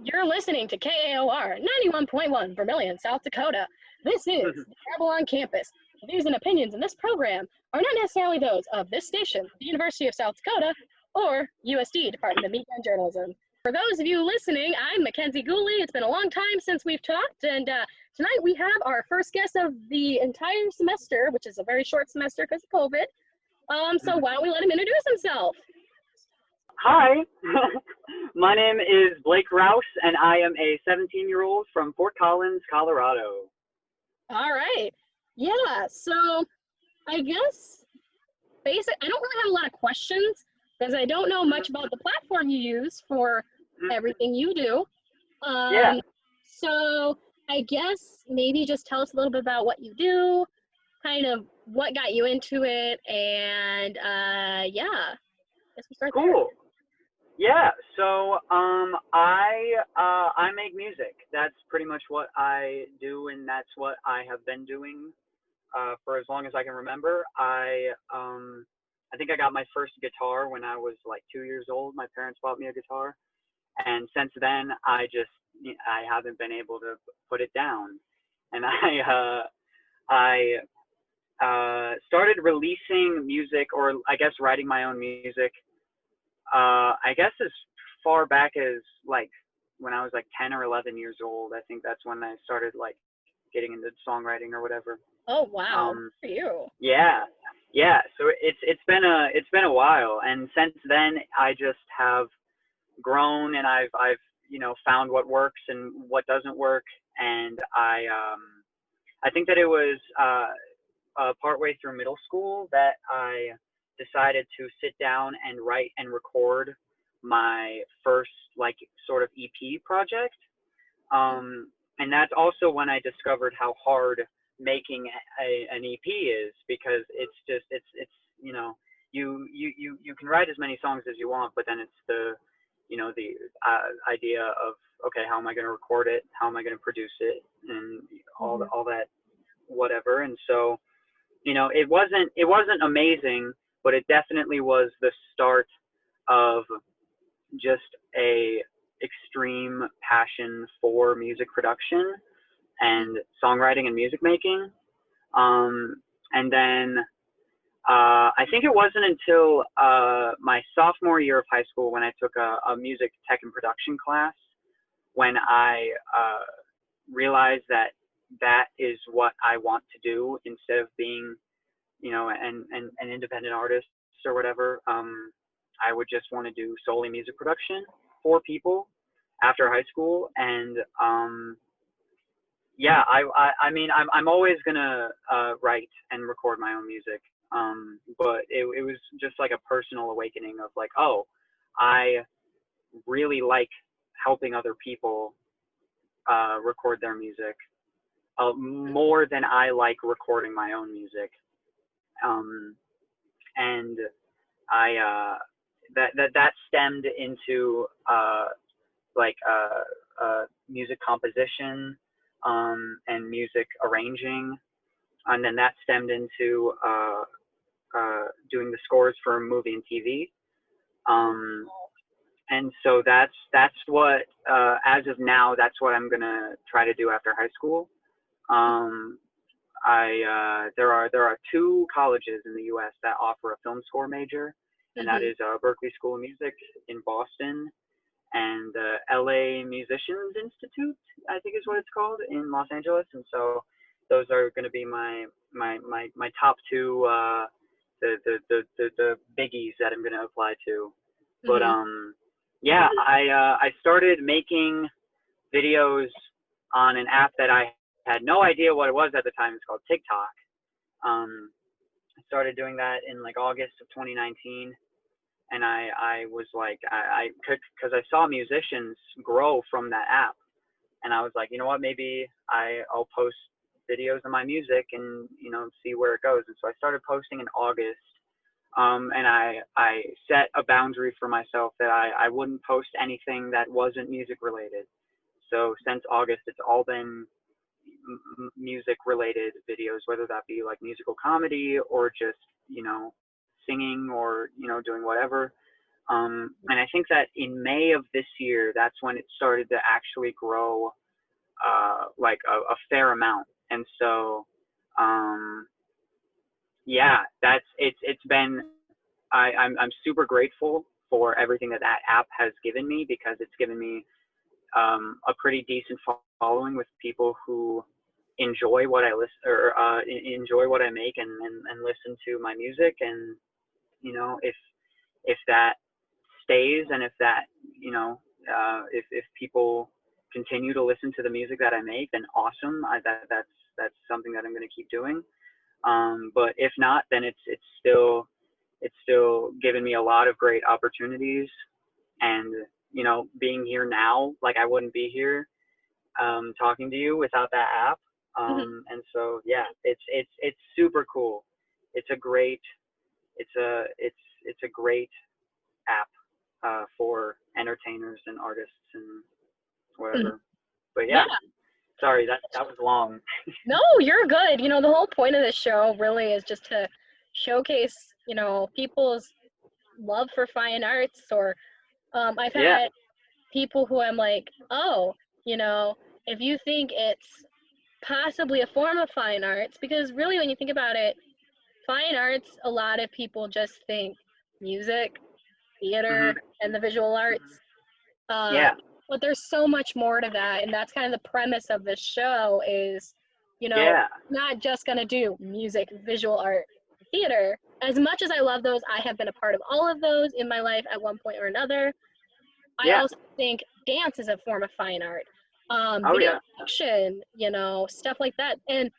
You're listening to KAOR 91.1 Vermillion, South Dakota. This is the Treble on Campus. The views and opinions in this program are not necessarily those of this station, the University of South Dakota, or USD, Department of Media and Journalism. For those of you listening, I'm Makenzee Gooley. It's been a long time since we've talked, and tonight we have our first guest of the entire semester, which is a very short semester because of COVID. So why don't we let him introduce himself? Hi, my name is Blake Rouse, and I am a 17-year-old from Fort Collins, Colorado. All right. Yeah, so I guess I don't really have a lot of questions because I don't know much about the platform you use for everything you do. Yeah. So I guess maybe just tell us a little bit about what you do, kind of what got you into it, and yeah, I guess we'll start there. Cool. Yeah, so I make music. That's pretty much what I do, and that's what I have been doing for as long as I can remember. I think I got my first guitar when I was like 2 years old. My parents bought me a guitar, and since then I haven't been able to put it down. And I started releasing music, or I guess writing my own music. I guess as far back as like when I was like 10 or 11 years old. I think that's when I started like getting into songwriting or whatever. Oh wow, for you. Yeah. So it's been a while, and since then I just have grown, and I've found what works and what doesn't work, and I think that it was partway through middle school that I decided to sit down and write and record my first like sort of EP project. And that's also when I discovered how hard making an EP is, because it's you can write as many songs as you want, but then it's the idea of, okay, how am I going to record it? How am I going to produce it? And all that whatever. And so, it wasn't amazing, but it definitely was the start of just a extreme passion for music production and songwriting and music making. And then I think it wasn't until my sophomore year of high school when I took a music tech and production class when I realized that is what I want to do instead of being an independent artist or whatever. I would just want to do solely music production for people after high school. And yeah, I mean, I'm always gonna write and record my own music. But it was just like a personal awakening of like, oh, I really like helping other people record their music more than I like recording my own music. And I that stemmed into music composition and music arranging, and then that stemmed into doing the scores for movie and TV. And so that's what as of now, that's what I'm gonna try to do after high school. There are two colleges in the U.S. that offer a film score major, and that is Berklee School of Music in Boston, and LA Musicians Institute, I think is what it's called, in Los Angeles. And so those are going to be my top two, the biggies that I'm going to apply to. But yeah, I started making videos on an app that I had no idea what it was at the time. It's called TikTok. I started doing that in like August of 2019, and I was like, because I saw musicians grow from that app, and I was like, you know what, maybe I'll post videos of my music and see where it goes. And so I started posting in August, and I set a boundary for myself that I wouldn't post anything that wasn't music related. So since August, it's all been music related videos, whether that be like musical comedy or just singing or doing whatever. And I think that in May of this year, that's when it started to actually grow, like a fair amount. And so, yeah, it's been, I'm super grateful for everything that app has given me, because it's given me a pretty decent following with people who enjoy what I listen, or enjoy what I make, and listen to my music. And if that stays, and if that if people continue to listen to the music that I make, then awesome. That's something that I'm going to keep doing. But if not, then it's still given me a lot of great opportunities. And being here now, like, I wouldn't be here talking to you without that app. And so, yeah, it's super cool. It's a great app for entertainers and artists and whatever. But yeah, sorry, that was long. No, you're good. The whole point of this show really is just to showcase, people's love for fine arts. Or I've had people who I'm like, oh, if you think it's possibly a form of fine arts, because really when you think about it, fine arts, a lot of people just think music, theater, and the visual arts. But there's so much more to that, and that's kind of the premise of this show is, not just going to do music, visual art, theater. As much as I love those, I have been a part of all of those in my life at one point or another. I also think dance is a form of fine art. Video production, stuff like that. And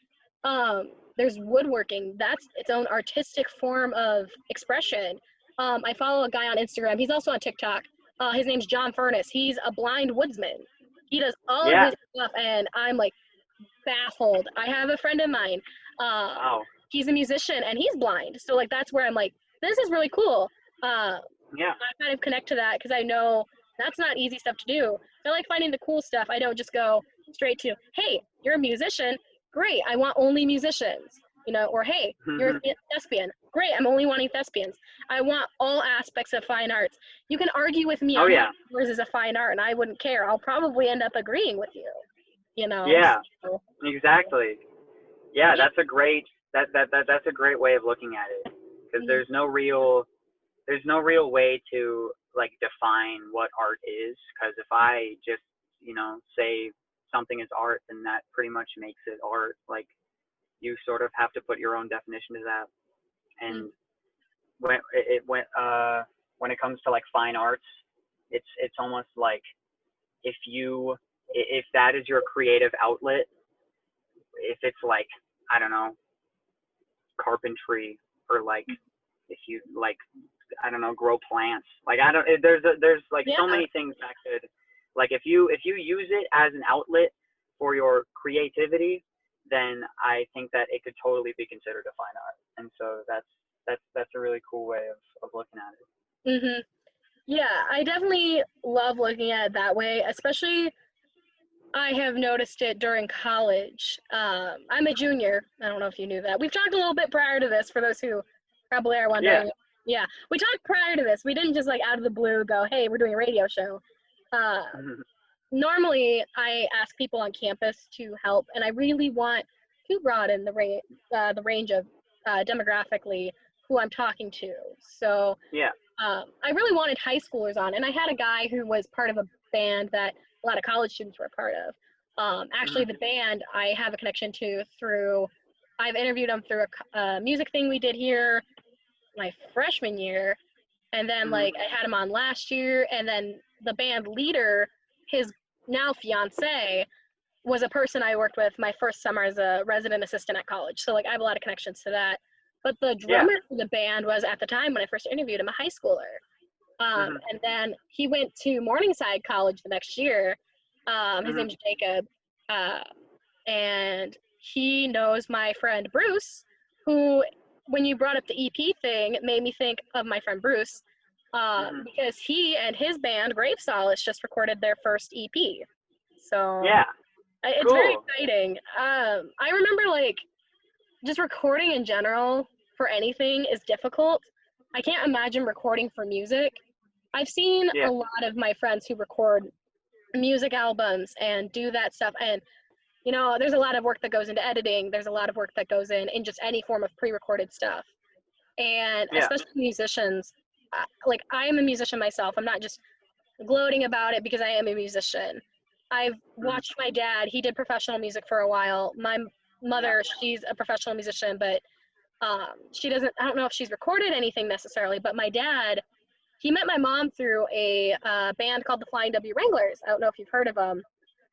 there's woodworking. That's its own artistic form of expression. I follow a guy on Instagram. He's also on TikTok. His name's John Furness. He's a blind woodsman. He does all of this stuff, and I'm like baffled. I have a friend of mine. He's a musician, and he's blind. So like that's where I'm like, this is really cool. I kind of connect to that because I know that's not easy stuff to do. I like finding the cool stuff. I don't just go straight to, hey, you're a musician. Great, I want only musicians. Or hey, you're a thespian. Great, I'm only wanting thespians. I want all aspects of fine arts. You can argue with me on yours is a fine art, and I wouldn't care. I'll probably end up agreeing with you. Yeah, so, exactly. Yeah, that's a great that's a great way of looking at it, because there's no real way to like define what art is, because if I just say something is art, then that pretty much makes it art. Like, you sort of have to put your own definition to that. And when it comes to like fine arts, it's almost like if that is your creative outlet, if it's like, I don't know, carpentry, or like if you like, I don't know, grow plants. Like, there's like so many things that could, like, if you use it as an outlet for your creativity, then I think that it could totally be considered a fine art. And so that's a really cool way of looking at it. Yeah, I definitely love looking at it that way, especially I have noticed it during college. I'm a junior. I don't know if you knew that. We've talked a little bit prior to this, for those who probably are wondering. Yeah, we talked prior to this. We didn't just like out of the blue go, hey, we're doing a radio show. Normally, I ask people on campus to help, and I really want to broaden the range of demographically who I'm talking to. So I really wanted high schoolers on, and I had a guy who was part of a band that a lot of college students were a part of. Actually, the band I have a connection to through, I've interviewed him through a music thing we did here my freshman year, and then like I had him on last year, and then the band leader, his now fiance, was a person I worked with my first summer as a resident assistant at college. So like I have a lot of connections to that. But the drummer for the band was, at the time when I first interviewed him, a high schooler. And then he went to Morningside College the next year. His name's Jacob. And he knows my friend Bruce, who, when you brought up the EP thing, it made me think of my friend Bruce, because he and his band, Grave Solace, just recorded their first EP. So it's very exciting. I remember like just recording in general for anything is difficult. I can't imagine recording for music. I've seen Yeah. a lot of my friends who record music albums and do that stuff, and you know, there's a lot of work that goes into editing. There's a lot of work that goes in just any form of pre-recorded stuff, and Yeah. especially musicians. Like, I am a musician myself. I'm not just gloating about it because I am a musician. I've Mhm. watched my dad. He did professional music for a while. My Yeah. mother, she's a professional musician, but she doesn't. I don't know if she's recorded anything necessarily. But my dad, he met my mom through a band called the Flying W Wranglers. I don't know if you've heard of them.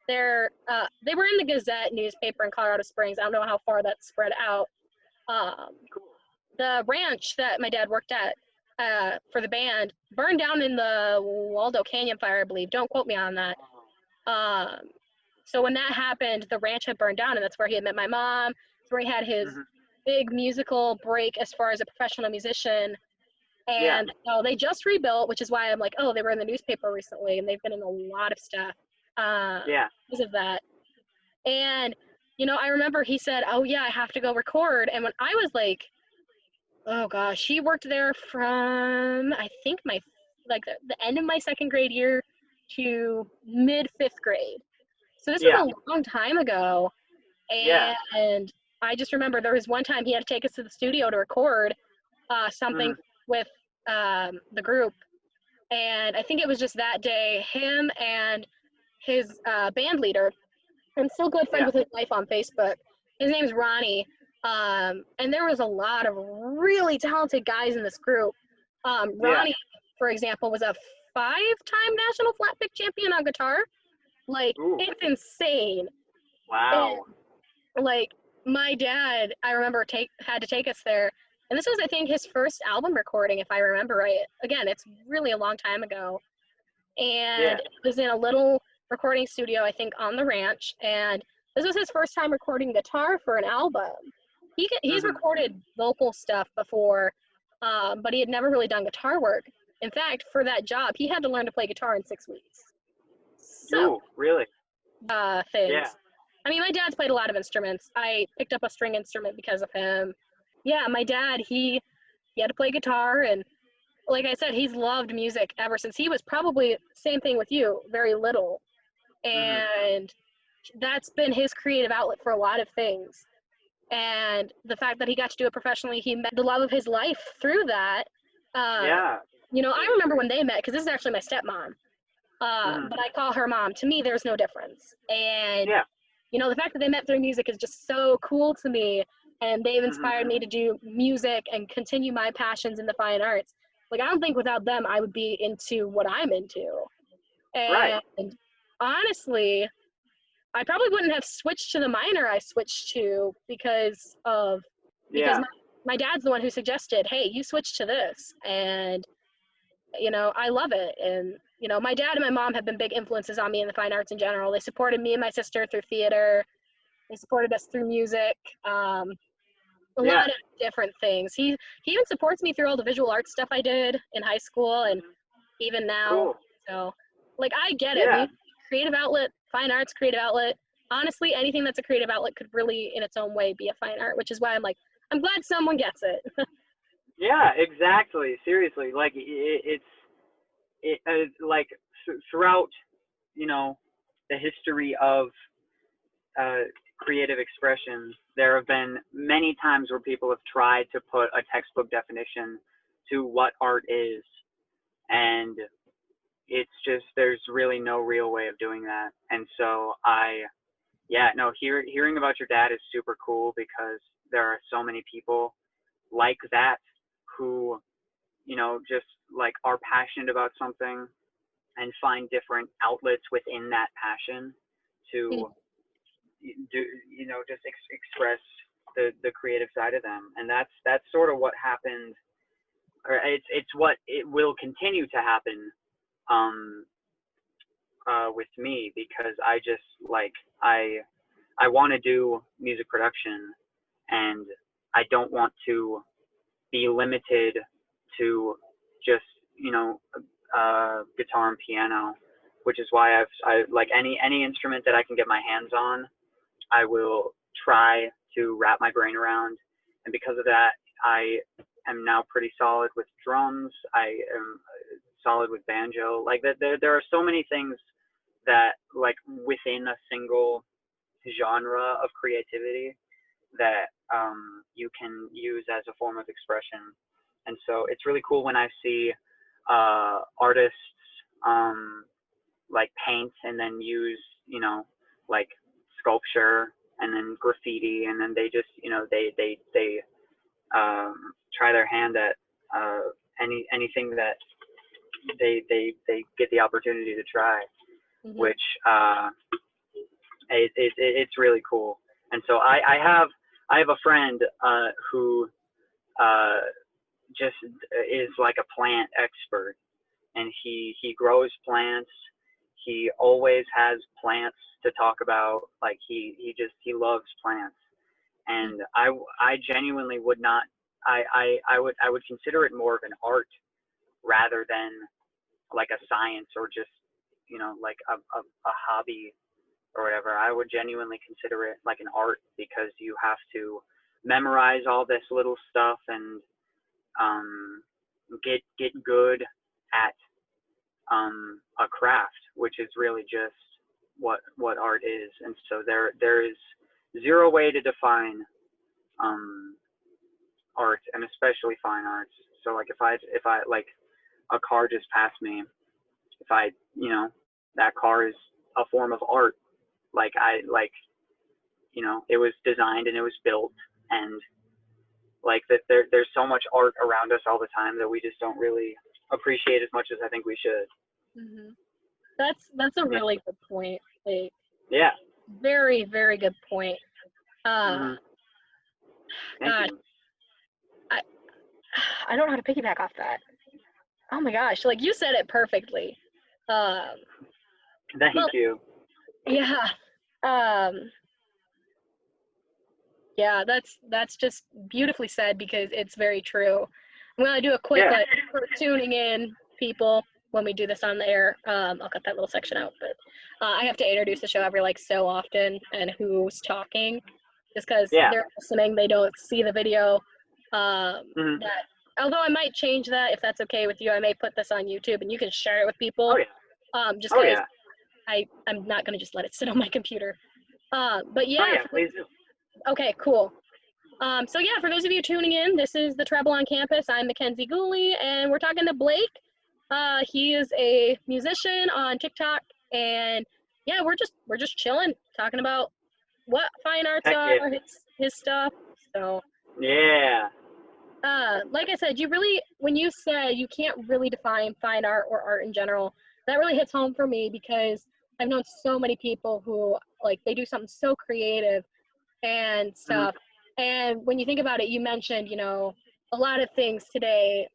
They were in the Gazette newspaper in Colorado Springs. I don't know how far that's spread out. Um, Cool. the ranch that my dad worked at for the band burned down in the Waldo Canyon fire, I believe. Don't quote me on that. Um, so when that happened, the ranch had burned down, and that's where he had met my mom. That's where he had his Mhm. big musical break as far as a professional musician. Yeah. And so they just rebuilt, which is why I'm like, oh, they were in the newspaper recently, and they've been in a lot of stuff Yeah. because of that. And, you know, I remember he said, oh, yeah, I have to go record. And when I was like, oh, gosh, he worked there from, I think, the end of my second grade year to mid fifth grade. So this was Yeah. a long time ago. Yeah. And I just remember there was one time he had to take us to the studio to record something Mhm. with the group. And I think it was just that day, him and his band leader. I'm still good friends Yeah. with his wife on Facebook. His name's Ronnie. And there was a lot of really talented guys in this group. Yeah. Ronnie, for example, was a 5-time national flatpick champion on guitar. Like, Ooh. it's insane. And Wow. like, my dad, I remember had to take us there. And this was, I think, his first album recording, if I remember right. Again, it's really a long time ago. Yeah. And it was in a little recording studio, I think, on the ranch. And this was his first time recording guitar for an album. He's Mhm. recorded vocal stuff before, but he had never really done guitar work. In fact, for that job, he had to learn to play guitar in 6 weeks. So, Ooh. Really? Yeah. things. I mean, my dad's played a lot of instruments. I picked up a string instrument because of him. Yeah, my dad, he had to play guitar, and like I said, he's loved music ever since he was probably same thing with you, very little. Mhm. And that's been his creative outlet for a lot of things. And the fact that he got to do it professionally, he met the love of his life through that. Uh, Yeah. you know, I Really remember sweet. when they met because this is actually my stepmom. Mhm. But I call her mom. To me, there's no difference. And Yeah. you know, the fact that they met through music is just so cool to me. And they've Mhm. inspired me to do music and continue my passions in the fine arts. Like, I don't think without them I would be into what I'm into. Right. And honestly, I probably wouldn't have switched to the minor I switched to because Yeah. my dad's the one who suggested, hey, you switch to this. And you know, I love it. And you know, my dad and my mom have been big influences on me in the fine arts in general. They supported me and my sister through theater. They supported us through music. A Yeah. lot of different things. He even supports me through all the visual arts stuff I did in high school and Mhm. even now. Cool. So, like, I get it. Yeah. Music, creative outlet, fine arts, creative outlet. Honestly, anything that's a creative outlet could really, in its own way, be a fine art, which is why I'm like, I'm glad someone gets it. Yeah. Exactly. Seriously. Like like throughout, you know, the history of uh, creative expression, there have been many times where people have tried to put a textbook definition to what art is, and it's just there's really no real way of doing that. And so yeah, no, hearing about your dad is super cool because there are so many people like that who, you know, just like are passionate about something and find different outlets within that passion to do, you know, just express the creative side of them. And that's sort of what happened, or it's what it will continue to happen um with me, because I just like I want to do music production, and I don't want to be limited to just, you know, guitar and piano, which is why I like any instrument that I can get my hands on, I will try to wrap my brain around. And because of that, I am now pretty solid with drums. I am solid with banjo. Like there are so many things that like within a single genre of creativity that you can use as a form of expression. And so it's really cool when I see artists like paint and then use, you know, like sculpture and then graffiti, and then they just, you know, they try their hand at anything that they get the opportunity to try, Mhm. which it's really cool. And so I have a friend who just is like a plant expert, and he grows plants. He always has plants to talk about. Like he loves plants, and I genuinely would not. I would consider it more of an art rather than like a science or just, you know, like a hobby or whatever. I would genuinely consider it like an art, because you have to memorize all this little stuff and get good at a craft, which is really just what art is. And so there is zero way to define art, and especially fine arts. So like if I like a car just passed me, if I, you know, that car is a form of art. Like you know, it was designed and it was built, and like that there's so much art around us all the time that we just don't really appreciate as much as I think we should. Mhm. That's a really good point. Like, Yeah. very, very good point. Thank God, you. I don't know how to piggyback off that. Oh my gosh, like you said it perfectly. Um, Thank well, you. yeah. Yeah, that's just beautifully said, because it's very true. I'm gonna do a quick, like, for tuning in people when we do this on the air. I'll cut that little section out, but I have to introduce the show every like so often and who's talking, just because they're listening, they don't see the video. That although I might change that if that's okay with you, I may put this on YouTube and you can share it with people. Just because I'm not gonna just let it sit on my computer. But yeah. Please do. Okay, cool. So yeah, for those of you tuning in, this is the Treble on Campus. I'm Makenzee Gooley, and we're talking to Blake. He is a musician on TikTok, and yeah, we're just chilling, talking about what fine arts are, his stuff. So yeah. Like I said, when you say you can't really define fine art or art in general, that really hits home for me, because I've known so many people who, like, they do something so creative and stuff. And when you think about it, you mentioned, you know, a lot of things today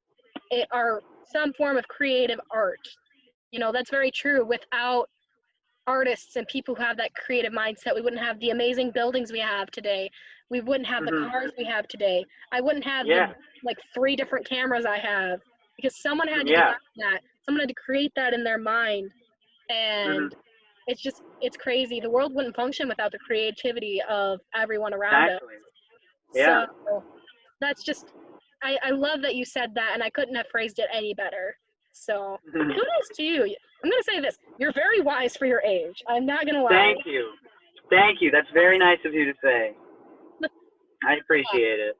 are some form of creative art. You know, that's very true. Without artists and people who have that creative mindset, we wouldn't have the amazing buildings we have today. We wouldn't have the cars we have today. I wouldn't have the like 3 different cameras I have, because someone had to design that. Someone had to create that in their mind. And it's crazy. The world wouldn't function without the creativity of everyone around us. Yeah. So that's just, I love that you said that, and I couldn't have phrased it any better. So kudos to you. I'm going to say this. You're very wise for your age. I'm not going to lie. Thank you. That's very nice of you to say. I appreciate it.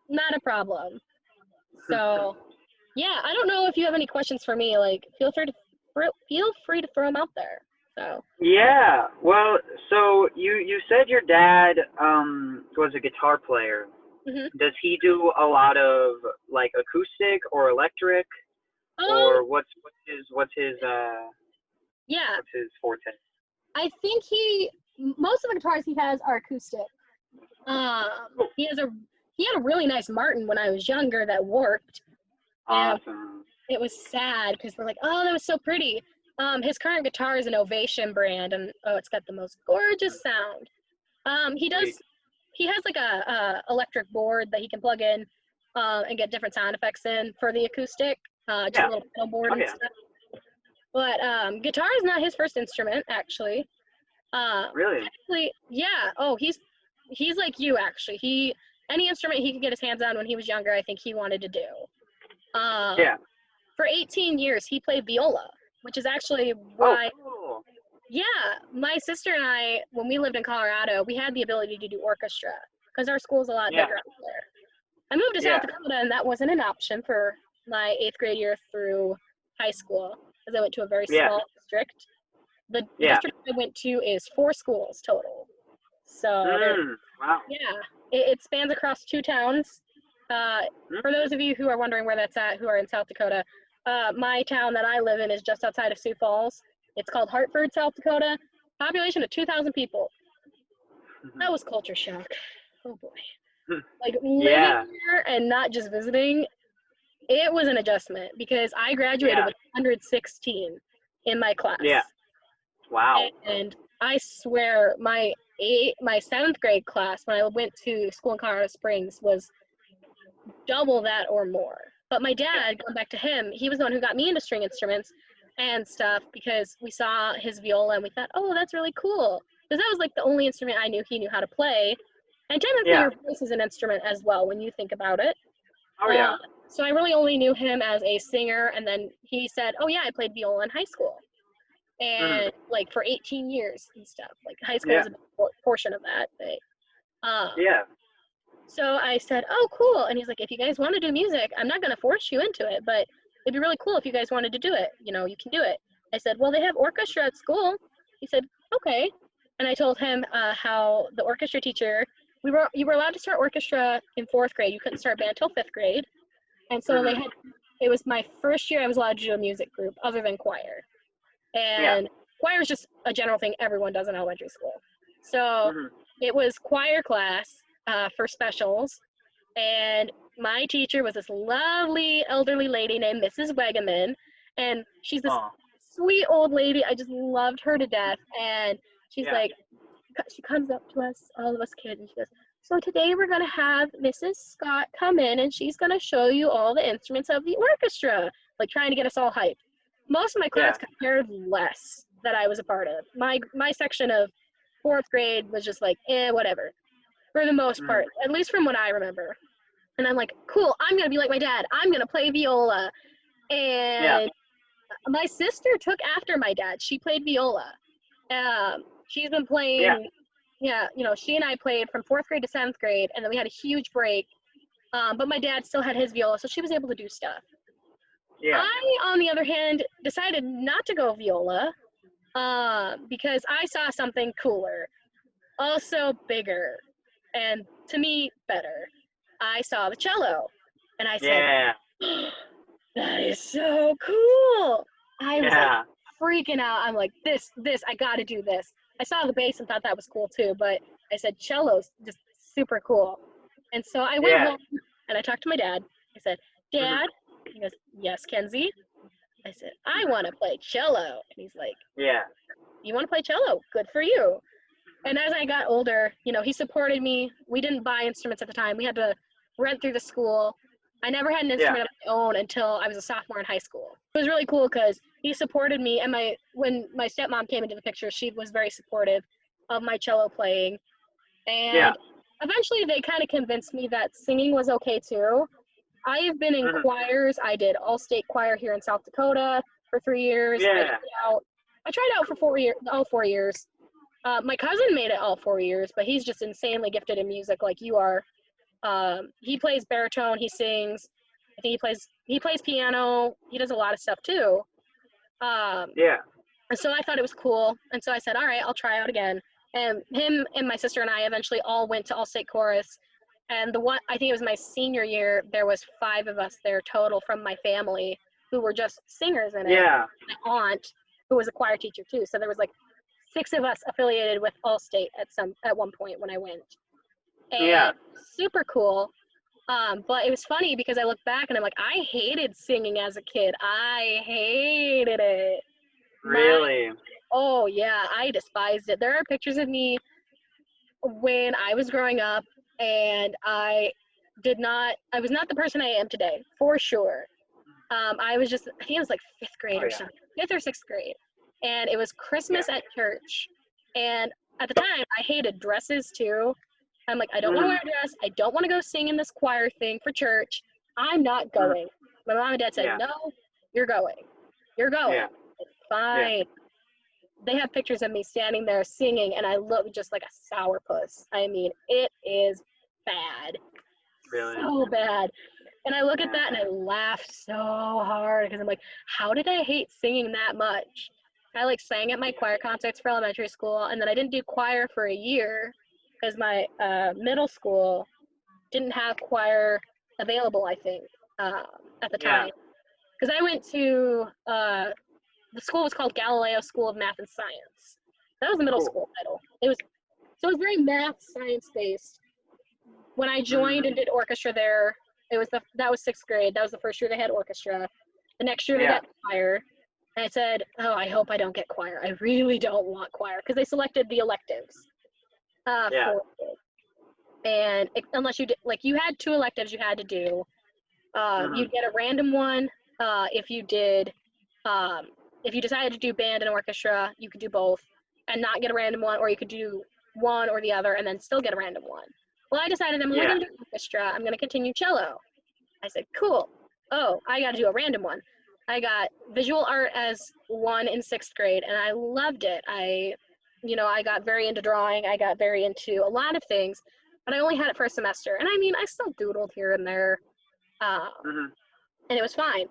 Not a problem. So, yeah, I don't know if you have any questions for me. Like, feel free to throw them out there. So. Yeah. Well, so you said your dad was a guitar player. Does he do a lot of like acoustic or electric, or what's his what's his forte? I think most of the guitars he has are acoustic. He had a really nice Martin when I was younger that warped. Awesome. It was sad because we're like, oh, that was so pretty. His current guitar is an Ovation brand, and it's got the most gorgeous sound. He has like a electric board that he can plug in and get different sound effects in for the acoustic, just a little pedal board and stuff. But guitar is not his first instrument, actually. Really? Actually, yeah. Oh, he's like you, actually. Any instrument he could get his hands on when he was younger, I think he wanted to do. for 18 years, he played viola, which is actually why, cool. yeah, my sister and I, when we lived in Colorado, we had the ability to do orchestra because our school's a lot bigger up there. I moved to South Dakota, and that wasn't an option for my 8th grade year through high school because I went to a very small district. The district I went to is 4 schools total. So, wow. yeah, it spans across 2 towns. For those of you who are wondering where that's at, who are in South Dakota, my town that I live in is just outside of Sioux Falls. It's called Hartford, South Dakota. Population of 2,000 people. That was culture shock. Oh boy. Like living here and not just visiting, it was an adjustment because I graduated with 116 in my class. Yeah. Wow. And I swear my 7th grade class when I went to school in Colorado Springs was double that or more. But my dad, going back to him, he was the one who got me into string instruments and stuff because we saw his viola and we thought, oh, that's really cool. Because that was like the only instrument I knew he knew how to play. And technically your voice is an instrument as well when you think about it. Oh, yeah. So I really only knew him as a singer, and then he said, oh, yeah, I played viola in high school. And, like, for 18 years and stuff. Like, high school is a portion of that. But, so I said, oh, cool. And he's like, if you guys want to do music, I'm not going to force you into it, but it'd be really cool if you guys wanted to do it. You know, you can do it. I said, well, they have orchestra at school. He said, okay. And I told him how the orchestra teacher, you were allowed to start orchestra in 4th grade. You couldn't start band till 5th grade. And so it was my first year I was allowed to do a music group other than choir. And choir is just a general thing everyone does in elementary school. So it was choir class for specials. And my teacher was this lovely elderly lady named Mrs. Wegeman. And she's this sweet old lady. I just loved her to death. And she's like, she comes up to us, all of us kids, and she goes, so today we're going to have Mrs. Scott come in, and she's going to show you all the instruments of the orchestra, like trying to get us all hyped. Most of my class cared less that I was a part of. My section of 4th grade was just like, whatever, for the most part, at least from what I remember. And I'm like, cool, I'm going to be like my dad. I'm going to play viola. And my sister took after my dad. She played viola. She's been playing, you know, she and I played from 4th grade to 7th grade, and then we had a huge break. But my dad still had his viola, so she was able to do stuff. I, on the other hand, decided not to go viola because I saw something cooler, also bigger, and to me, better. I saw the cello, and I said, that is so cool. I was like freaking out. I'm like, this, I got to do this. I saw the bass and thought that was cool too, but I said, cello's just super cool. And so I went home and I talked to my dad. I said, Dad, he goes, yes, Kenzie. I said, I want to play cello. And he's like, you want to play cello? Good for you. And as I got older, you know, he supported me. We didn't buy instruments at the time. We had to rent through the school. I never had an instrument of my own until I was a sophomore in high school. It was really cool because he supported me, and when my stepmom came into the picture, she was very supportive of my cello playing. And eventually they kind of convinced me that singing was okay too. I have been in choirs. I did all-state choir here in South Dakota for 3 years. I tried out for 4 years, all 4 years. My cousin made it all 4 years, but he's just insanely gifted in music like you are. He plays baritone, he sings. I think he plays piano. He does a lot of stuff too. And so I thought it was cool. And so I said, all right, I'll try out again. And him and my sister and I eventually all went to all-state chorus. And I think it was my senior year, there was 5 of us there total from my family who were just singers in it. My aunt, who was a choir teacher too. So there was like 6 of us affiliated with All-State at one point when I went. And super cool. But it was funny because I look back and I'm like, I hated singing as a kid. I hated it. Really? Oh yeah, I despised it. There are pictures of me when I was growing up, and I was not the person I am today, for sure. I think it was like 5th grade or something, 5th or 6th grade. And it was Christmas at church. And at the time, I hated dresses too. I'm like, I don't want to wear a dress. I don't want to go sing in this choir thing for church. I'm not going. My mom and dad said, no, you're going. You're going. Yeah. It's fine. Yeah. They have pictures of me standing there singing, and I look just like a sourpuss. I mean, it is bad. Really? So bad. And I look at Yeah. that and I laugh so hard because I'm like, how did I hate singing that much? I like sang at my choir concerts for elementary school, and then I didn't do choir for a year because my middle school didn't have choir available, I think, at the Yeah. time. Because I went to, the school was called Galileo School of Math and Science. That was the middle Cool. school title. It was very math science based. When I joined and did orchestra there, that was 6th grade. That was the first year they had orchestra. The next year they got choir. And I said, oh, I hope I don't get choir. I really don't want choir because they selected the electives for it. And unless you did, like, you had 2 electives you had to do. You'd get a random one if you did, if you decided to do band and orchestra, you could do both and not get a random one, or you could do one or the other and then still get a random one. Well, I decided I'm only going to do orchestra. I'm going to continue cello. I said, cool. Oh, I got to do a random one. I got visual art as one in 6th grade, and I loved it. I got very into drawing. I got very into a lot of things, but I only had it for a semester. And I mean, I still doodled here and there, and it was fine.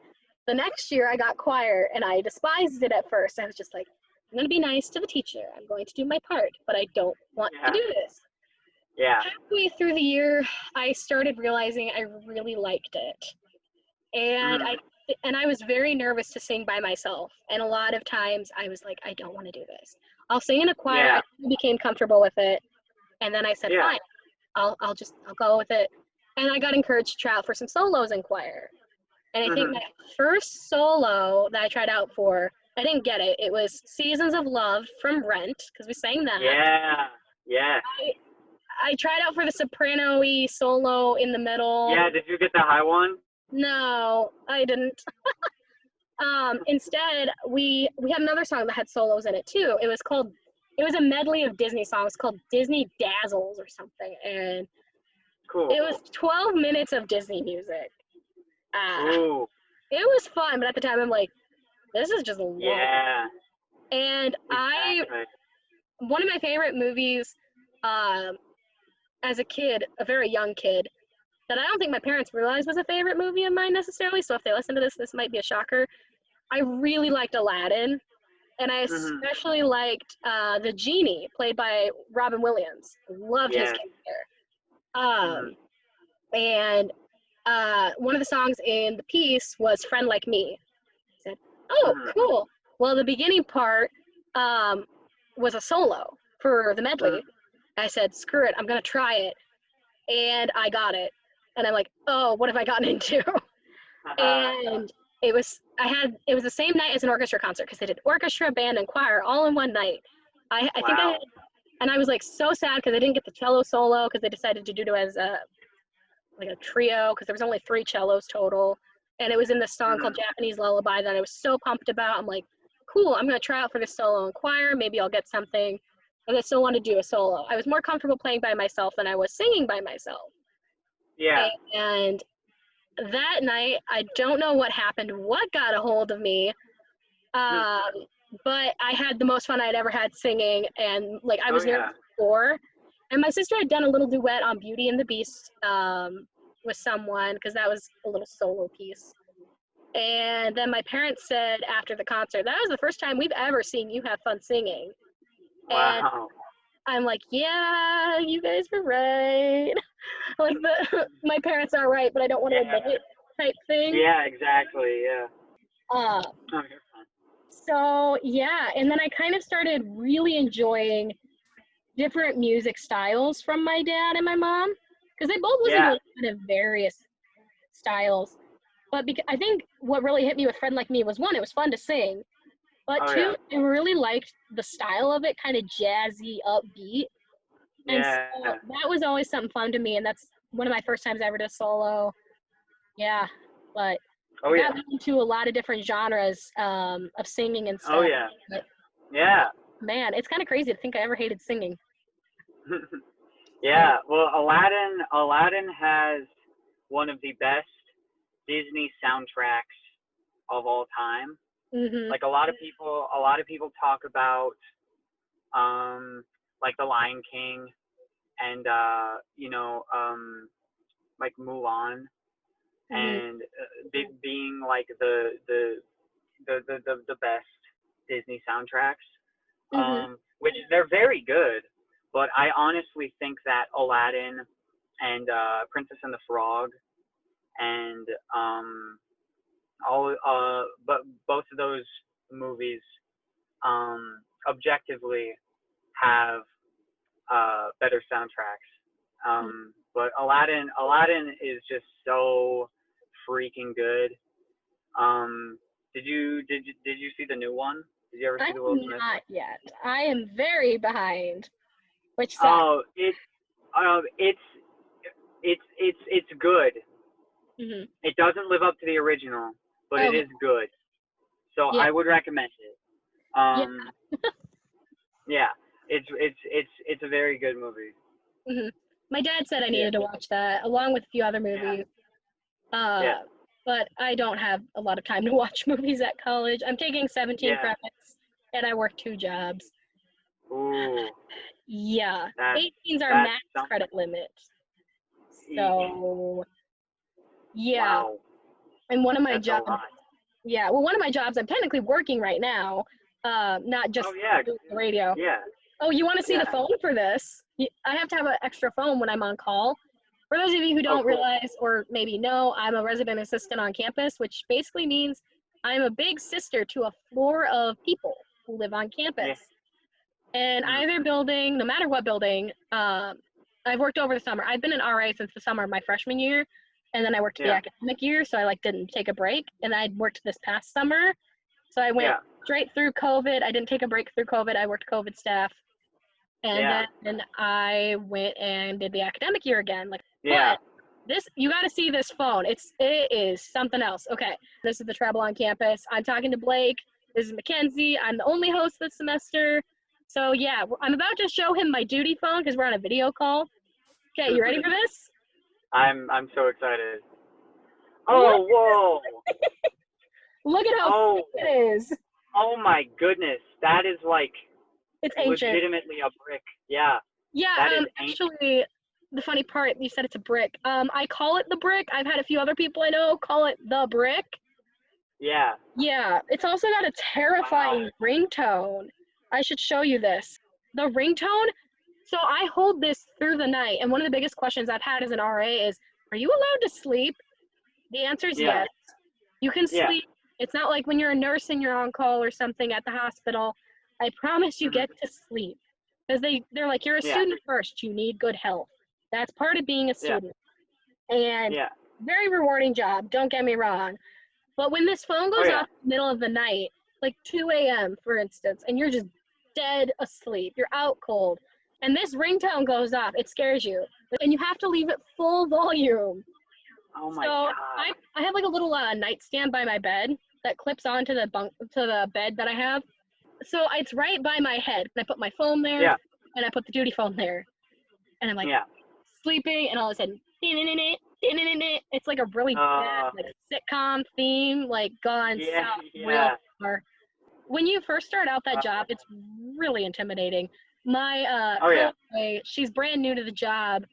The next year I got choir, and I despised it at first. I was just like, I'm going to be nice to the teacher. I'm going to do my part, but I don't want to do this. Yeah. Halfway through the year, I started realizing I really liked it. And I was very nervous to sing by myself. And a lot of times I was like, I don't want to do this. I'll sing in a choir. Yeah. I became comfortable with it. And then I said, fine, I'll go with it. And I got encouraged to try out for some solos in choir. And I think my first solo that I tried out for, I didn't get it. It was Seasons of Love from Rent, because we sang that. Yeah. Yeah. I tried out for the soprano-y solo in the middle. Yeah, did you get the high one? No, I didn't. Instead, we had another song that had solos in it too. It was a medley of Disney songs called Disney Dazzles or something, and cool. It was 12 minutes of Disney music. Ooh. It was fun, but at the time I'm like, this is just long. Yeah. And Exactly. one of my favorite movies, as a kid, a very young kid, that I don't think my parents realized was a favorite movie of mine necessarily, so if they listen to this might be a shocker. I really liked Aladdin, and I especially liked the genie, played by Robin Williams. Loved his character. And one of the songs in the piece was Friend Like Me. I said, oh, cool. Well, the beginning part was a solo for the medley. I said, screw it, I'm going to try it. And I got it. And I'm like, oh, what have I gotten into? And it was the same night as an orchestra concert, because they did orchestra, band, and choir all in one night. I think and I was like so sad because I didn't get the cello solo, because they decided to do it as a trio, because there was only 3 cellos total. And it was in this song called Japanese Lullaby that I was so pumped about. I'm like, cool, I'm going to try out for the solo in choir. Maybe I'll get something. And I still want to do a solo. I was more comfortable playing by myself than I was singing by myself. Yeah. And that night, I don't know what happened, what got a hold of me, but I had the most fun I'd ever had singing, and I was nervous before. And my sister had done a little duet on Beauty and the Beast with someone, because that was a little solo piece. And then my parents said after the concert, that was the first time we've ever seen you have fun singing. Wow. And I'm like, yeah, you guys were right. My parents are right, but I don't want to admit it type thing. Yeah, exactly, yeah. So, yeah, and then I kind of started really enjoying different music styles from my dad and my mom, because they both listen to kind of various styles. But I think what really hit me with Friend Like Me was, 1, it was fun to sing, but 2, I really liked the style of it, kind of jazzy, upbeat. And so that was always something fun to me, and that's one of my first times I ever did a solo. Yeah, but I got into a lot of different genres of singing and stuff. Oh, yeah. But, Yeah. Man, it's kind of crazy to think I ever hated singing. Yeah, well, Aladdin has one of the best Disney soundtracks of all time. Mhm. Like a lot of people talk about like The Lion King and like Mulan Mhm. and being like the best Disney soundtracks, Mhm. which they're very good. But I honestly think that Aladdin and Princess and the Frog and but both of those movies objectively have better soundtracks. But Aladdin is just so freaking good. Did you see the new one? Did you ever I see the have Will Smith? not yet. I am very behind, which sucks. Oh, it's good. Mhm. It doesn't live up to the original, but it Oh, is good. So yeah. I would recommend it. Yeah. Yeah, it's a very good movie. Mhm. My dad said I Yeah, needed to watch that along with a few other yeah, movies. yeah, But I don't have a lot of time to watch movies at college. I'm taking 17 yeah. credits and I work 2 jobs. Ooh, Yeah. that 18's our that's max some. credit limit. So, yeah. Wow, And one of my that's a jobs, lot. yeah, well, one of my jobs, I'm technically working right now, not just Oh yeah, doing the radio. yeah, Oh, you want to see the yeah. phone for this? I have to have an extra phone when I'm on call. For those of you who Oh don't cool. realize or maybe know, I'm a resident assistant on campus, which basically means I'm a big sister to a floor of people who live on Yeah. campus. And Mm, either building, no matter what building, I've worked over the summer. I've been an RA since the summer of my freshman year, and then I worked the yeah, academic year, so I didn't take a break. And I worked this past summer, so I went yeah, straight through COVID. I didn't take a break through COVID. I worked COVID staff, and yeah, then I went and did the academic year again. yeah. But this, you got to see this phone. It is something else. Okay, this is the Treble on campus. I'm talking to Blake. This is Makenzee. I'm the only host this semester. So yeah, I'm about to show him my duty phone because we're on a video call. Okay, you ready for this? I'm so excited. Look, Oh whoa. look at how Oh thick it is. oh my goodness. That is like It's ancient. legitimately a brick. Yeah, Yeah, that is ancient. actually, the funny part, you said it's a brick. I call it the brick. I've had a few other people I know call it the brick. Yeah. Yeah, it's also got a Wow. terrifying ringtone. I should show you this. The ringtone, so I hold this through the night, and one of the biggest questions I've had as an RA is, are you allowed to sleep? The answer is Yeah. yes. You can Yeah. sleep. It's not like when you're a nurse and you're on call or something at the hospital. I promise you Mhm. get to sleep. Because they're like, you're a Yeah. student first. You need good health. That's part of being a Yeah. student. And Yeah. very rewarding job, don't get me wrong. But when this phone Oh goes yeah. off in the middle of the night, like 2 a.m., for instance, and you're just dead asleep, you're out cold, and this ringtone goes off, it scares you. And you have to leave it full volume. Oh my So god. I have like a little nightstand by my bed that clips onto the bed that I have. So it's right by my head. And I put my phone there, Yeah. and I put the duty phone there, and I'm like Yeah. sleeping, and all of a sudden, it's like a really bad Uh. like sitcom theme, like gone Yeah. south real Yeah. far. When you first start out that job, Uh, it's really intimidating. My oh yeah. co-worker, she's brand new to the job,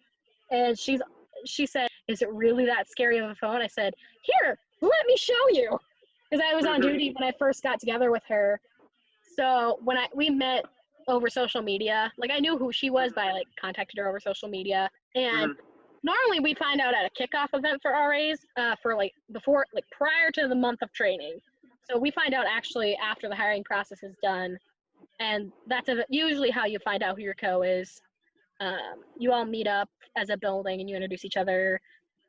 and she said, "Is it really that scary of a phone?" I said, "Here, let me show you," because I was on duty when I first got together with her. So when we met over social media, like I knew who she was, but I like contacted her over social media. And Mhm. normally we find out at a kickoff event for RAs, for like before, like prior to the month of training. So we find out actually after the hiring process is done, and that's usually how you find out who your co is. You all meet up as a building and you introduce each other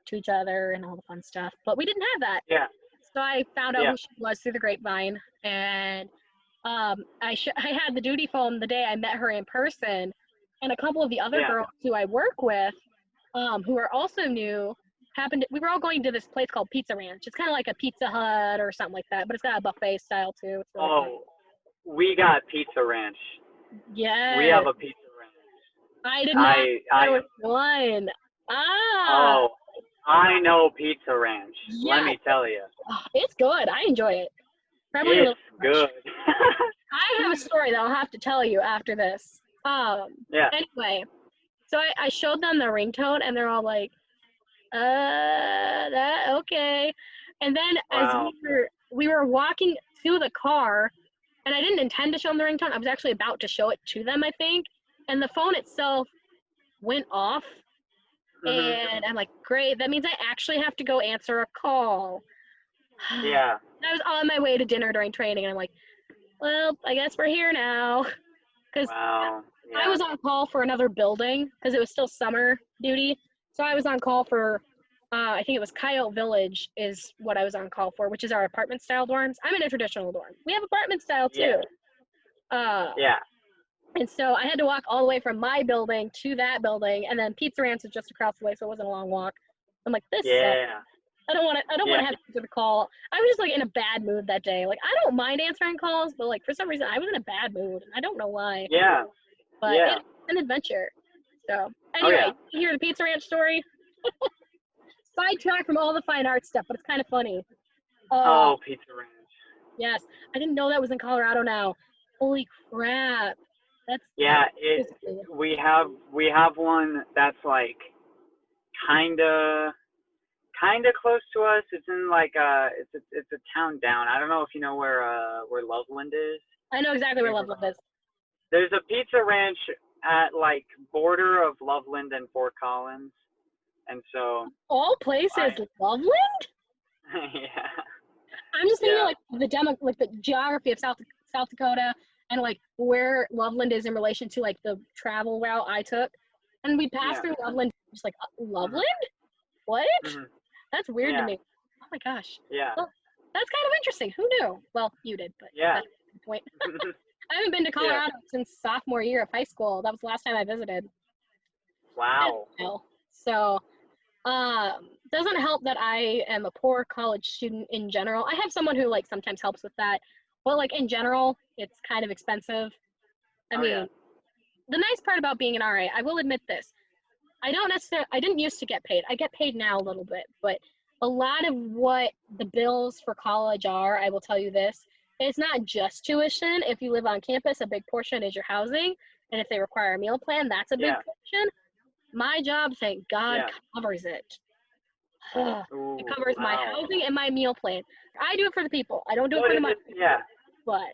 to each other and all the fun stuff. But we didn't have that. Yeah. So I found out Yeah. who she was through the grapevine, and I had the duty phone the day I met her in person, and a couple of the other Yeah. girls who I work with, who are also new, we were all going to this place called Pizza Ranch. It's kind of like a Pizza Hut or something like that, but it's got a buffet style too. It's really fun. Oh, we got Pizza Ranch. We Yes, have a Pizza Ranch. I did not know I there was one. Ah, oh I know Pizza Ranch. Yeah. Let me tell you. Oh, it's good. I enjoy it. Probably a It's little much. good. I have a story that I'll have to tell you after this. Yeah. Anyway, so I showed them the ringtone, and they're all like, that okay. And then as Wow. we were walking to the car, and I didn't intend to show them the ringtone. I was actually about to show it to them, I think. And the phone itself went off. And I'm like, great, that means I actually have to go answer a call. Yeah. I was on my way to dinner during training, and I'm like, well, I guess we're here now. Because Wow. Yeah. I was on call for another building because it was still summer duty. So I was on call for, I think it was KAOR Village is what I was on call for, which is our apartment style dorms. I'm in a traditional dorm. We have apartment style too. Yeah. And so I had to walk all the way from my building to that building, and then Pizza Ranch was just across the way, so it wasn't a long walk. I'm like, this sucks. Yeah. I don't want to have to answer the call. I was just like in a bad mood that day. Like, I don't mind answering calls, but like for some reason I was in a bad mood. I don't know why. Yeah. But Yeah. it's an adventure. So anyway, you hear the Pizza Ranch story? Sidetrack from all the fine art stuff, but it's kind of funny. Pizza Ranch. Yes, I didn't know that was in Colorado now. Holy crap! That's we have one that's like kinda close to us. It's in like it's a town down. I don't know if you know where Loveland is. I know exactly where Loveland is. There's a Pizza Ranch at like border of Loveland and Fort Collins, and so all places Loveland. Yeah. I'm just thinking like the geography of South Dakota and like where Loveland is in relation to like the travel route I took, and we passed through Loveland. Just like Loveland, what? That's weird to me. Oh my gosh. Yeah. Well, that's kind of interesting. Who knew? Well, you did, but that's the point. I haven't been to Colorado since sophomore year of high school. That was the last time I visited. Wow. So, doesn't help that I am a poor college student in general. I have someone who like sometimes helps with that, but like in general, it's kind of expensive. I mean, the nice part about being an RA, I will admit this, I didn't used to get paid. I get paid now a little bit, but a lot of what the bills for college are, I will tell you this, it's not just tuition. If you live on campus, a big portion is your housing. And if they require a meal plan, that's a big portion. My job, thank God, covers it. It covers my housing and my meal plan. I do it for the people. I don't do it for the money. But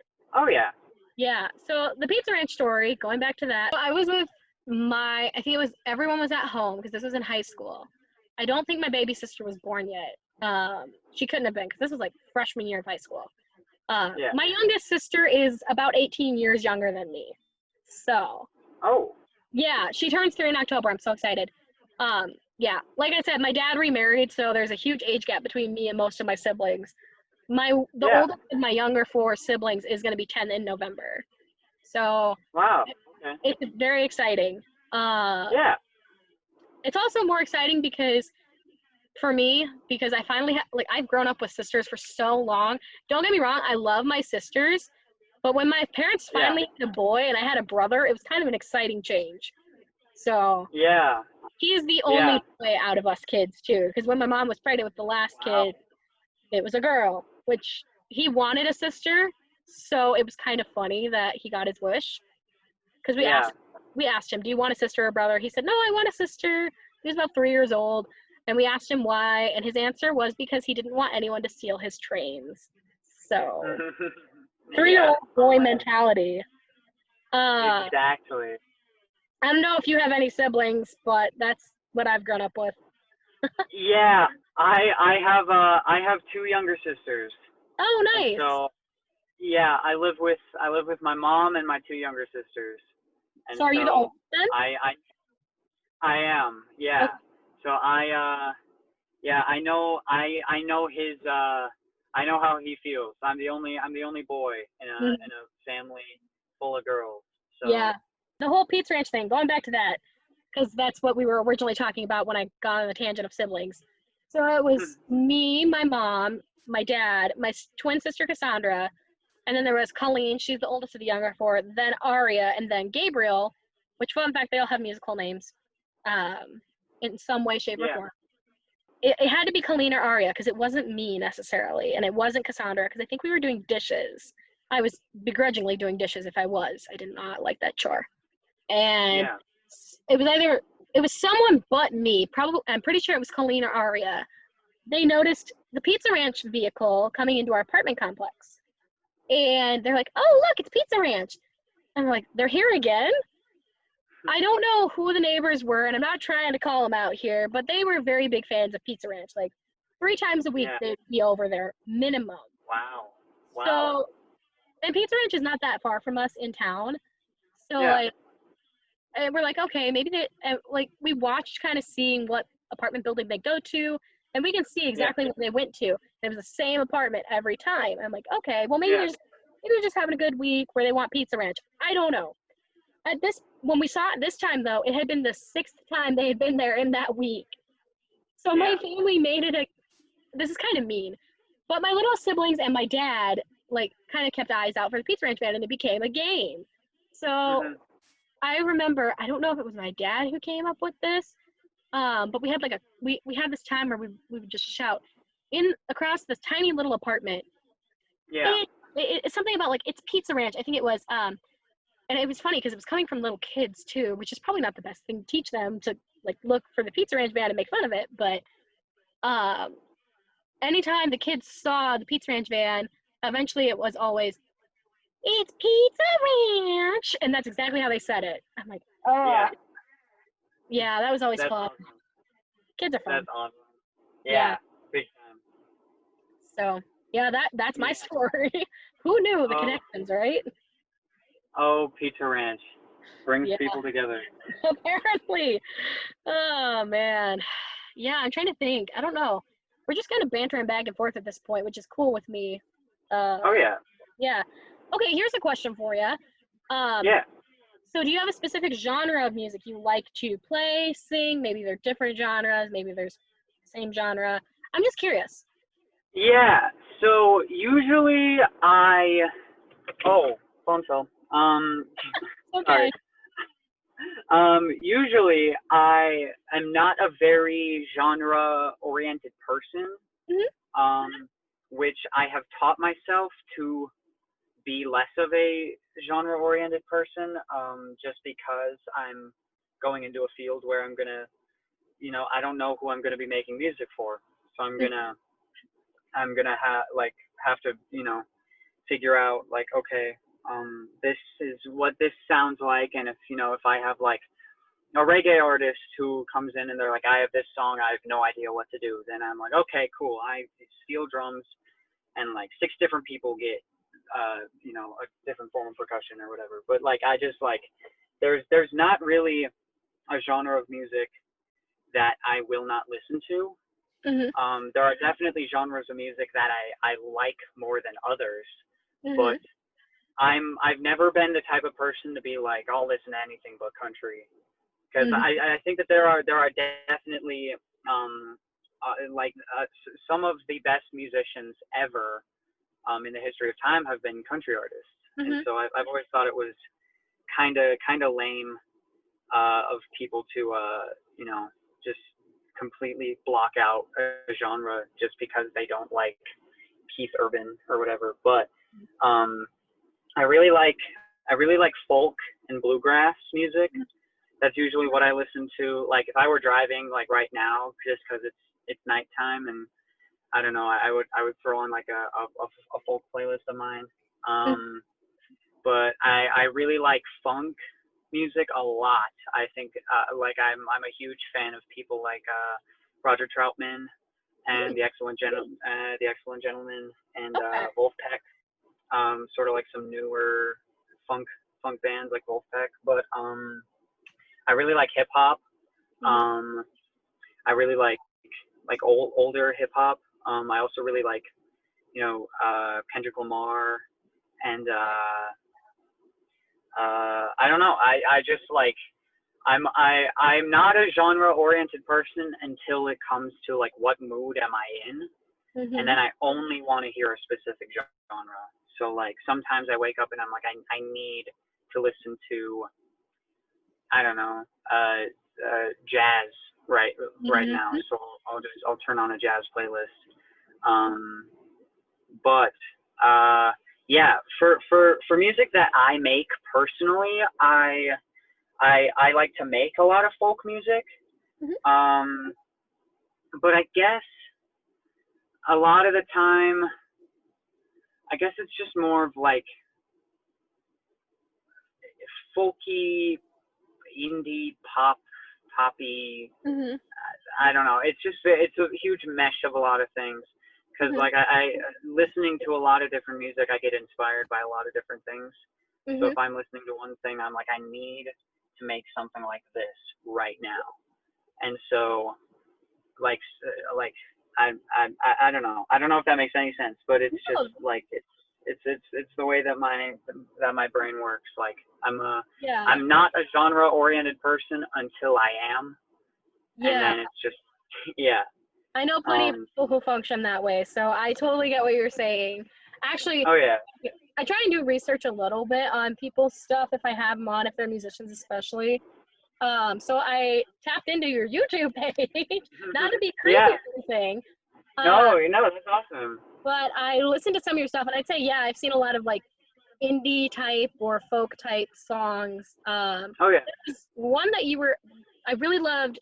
yeah. So the Pizza Ranch story, going back to that, I was with I think it was, everyone was at home because this was in high school. I don't think my baby sister was born yet. She couldn't have been because this was like freshman year of high school. My youngest sister is about 18 years younger than me. So. Yeah, she turns 3 in October. I'm so excited. Like I said, my dad remarried, so there's a huge age gap between me and most of my siblings. The oldest of my younger 4 siblings is going to be 10 in November. So it's very exciting. It's also more exciting because for me, because I finally I've grown up with sisters for so long. Don't get me wrong, I love my sisters, but when my parents finally had a boy and I had a brother, it was kind of an exciting change. So he's the only boy out of us kids too, because when my mom was pregnant with the last kid, it was a girl, which he wanted a sister, so it was kind of funny that he got his wish. Because we asked him, do you want a sister or a brother? He said, no, I want a sister. He was about 3 years old. And we asked him why. And his answer was because he didn't want anyone to steal his trains. So 3-year-old boy mentality. Exactly. I don't know if you have any siblings, but that's what I've grown up with. I have 2 younger sisters. Oh, nice. And so I live with my mom and my 2 younger sisters. And so are you the oldest then? I am, yeah. Okay. So I know his I know how he feels. I'm the only boy in a family full of girls. So the whole Pizza Ranch thing, going back to that, because that's what we were originally talking about when I got on the tangent of siblings. So it was me, my mom, my dad, my twin sister Cassandra, and then there was Colleen, she's the oldest of the younger 4, then Aria, and then Gabriel, which, fun fact, they all have musical names in some way, shape, or form. it had to be Colleen or Aria because it wasn't me necessarily, and it wasn't Cassandra because I think we were doing dishes. I was begrudgingly doing dishes if I was. I did not like that chore. And Yeah. it was someone but me. Probably, I'm pretty sure it was Colleen or Aria. They noticed the Pizza Ranch vehicle coming into our apartment complex. And they're like, oh, look, it's Pizza Ranch. And we're like, they're here again? I don't know who the neighbors were, and I'm not trying to call them out here, but they were very big fans of Pizza Ranch. Like 3 times a week, Yeah. they'd be over there, minimum. Wow. Wow. So, and Pizza Ranch is not that far from us in town. So, Yeah. like, and we're like, okay, maybe they, like, we watched kind of seeing what apartment building they go to, and we can see exactly what they went to. It was the same apartment every time. I'm like, okay, well, maybe they're just having a good week where they want Pizza Ranch. I don't know. When we saw it this time, though, it had been the 6th time they had been there in that week. So my family made it this is kind of mean, but my little siblings and my dad, like, kind of kept eyes out for the Pizza Ranch van, and it became a game. So I remember, I don't know if it was my dad who came up with this, but we had like we had this time where we would just shout across this tiny little apartment. Yeah. It's something about, like, it's Pizza Ranch. I think it was, and it was funny because it was coming from little kids too, which is probably not the best thing to teach them to, like, look for the Pizza Ranch van and make fun of it. But anytime the kids saw the Pizza Ranch van, eventually it was always, it's Pizza Ranch, and that's exactly how they said it. I'm like, oh, yeah, that was always fun. Awesome. Kids are fun. That's awesome. Yeah. Big time. So yeah, that's my story. Who knew the connections, right? Oh, Pizza Ranch brings people together. Apparently. Oh man. Yeah, I'm trying to think. I don't know. We're just kind of bantering back and forth at this point, which is cool with me. Oh yeah. Yeah. Okay, here's a question for you. So do you have a specific genre of music you like to play, sing? Maybe they're different genres, maybe there's the same genre. I'm just curious. Yeah. So usually phone fell. Okay. Sorry. Usually I am not a very genre-oriented person, which I have taught myself to be less of a genre-oriented person, just because I'm going into a field where I'm gonna, I don't know who I'm gonna be making music for, so I'm gonna have to, figure out, like, okay, this is what this sounds like, and if I have, like, a reggae artist who comes in and they're like, I have this song, I have no idea what to do, then I'm like, okay, cool, I steel drums, and, like, 6 different people get a different form of percussion or whatever. But, like, I just, like, there's not really a genre of music that I will not listen to. There are definitely genres of music that I like more than others, but I've never been the type of person to be like, I'll listen to anything but country, because I think that there are definitely some of the best musicians ever in the history of time have been country artists, and so I've always thought it was kind of lame of people to just completely block out a genre just because they don't like Keith Urban or whatever. But I really like folk and bluegrass music. That's usually what I listen to. Like, if I were driving, like right now, just because it's nighttime, and I don't know, I would throw on like a folk playlist of mine. But I really like funk music a lot. I think like I'm a huge fan of people like Roger Troutman and the Excellent Gentleman and Wolfpack. Sort of like some newer funk bands like Wolfpack. But I really like hip hop. I really like older hip hop. I also really like Kendrick Lamar, and I don't know. I just like I'm not a genre oriented person until it comes to like what mood am I in, and then I only want to hear a specific genre. So like sometimes I wake up and I'm like I need to listen to, I don't know, jazz right Mhm. now, so I'll turn on a jazz playlist. But yeah, for music that I make personally, I like to make a lot of folk music. Mhm. Um, but I guess a lot of the time, I guess it's just more of like folky, indie, poppy. Mhm. I don't know. It's a huge mesh of a lot of things. Because Mhm. like I listening to a lot of different music, I get inspired by a lot of different things. So Mhm. if I'm listening to one thing, I'm like, I need to make something like this right now. And so like I don't know. I don't know if that makes any sense, but it's just Oh, like it's the way that my brain works. Like yeah. I'm not a genre oriented person until I am, and Yeah. then it's just yeah. I know plenty of Um. people who function that way, so I totally get what you're saying. Actually, Oh yeah. I try and do research a little bit on people's stuff if I have them on, if they're musicians especially. So I tapped into your YouTube page, not to be creepy Yeah. or anything, uh, No, that's awesome. but I listened to some of your stuff, and I'd say, yeah, I've seen a lot of like indie type or folk type songs. Oh yeah. There's one that I really loved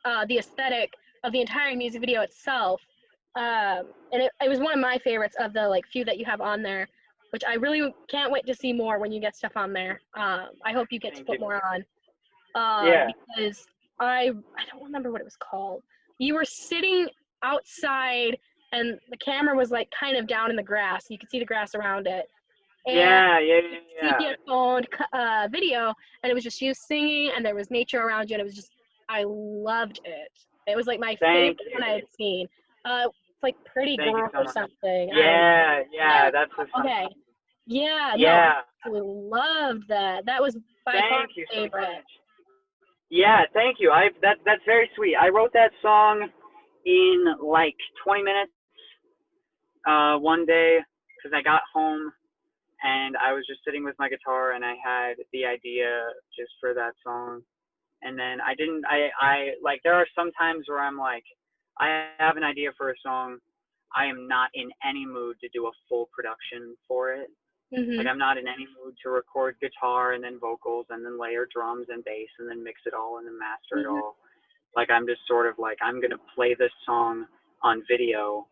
the aesthetic of the entire music video itself. And it was one of my favorites of the like few that you have on there, which I really can't wait to see more when you get stuff on there. I hope you get to Thank put you. more on Yeah. because I don't remember what it was called. You were sitting outside and the camera was like kind of down in the grass. You could see the grass around it, and Yeah. Yeah. it's Yeah. sepia toned video, and it was just you singing, and there was nature around you, and it was just I loved it. It was like my favorite Thank one I you. had seen. It's like Pretty Thank you Girl so or much. something. I don't know. Yeah. There Yeah. we That's the go. song. Okay. Yeah, no, I Yeah. absolutely loved that. That was by far Thank you my so favorite. much. Yeah. Thank you. That's very sweet. I wrote that song in like 20 minutes one day because I got home and I was just sitting with my guitar and I had the idea just for that song. And then I didn't I like there are some times where I'm like I have an idea for a song. I am not in any mood to do a full production for it. Like Mhm. I'm not in any mood to record guitar and then vocals and then layer drums and bass and then mix it all and then master it Mhm. all. Like I'm just sort of like I'm gonna play this song on video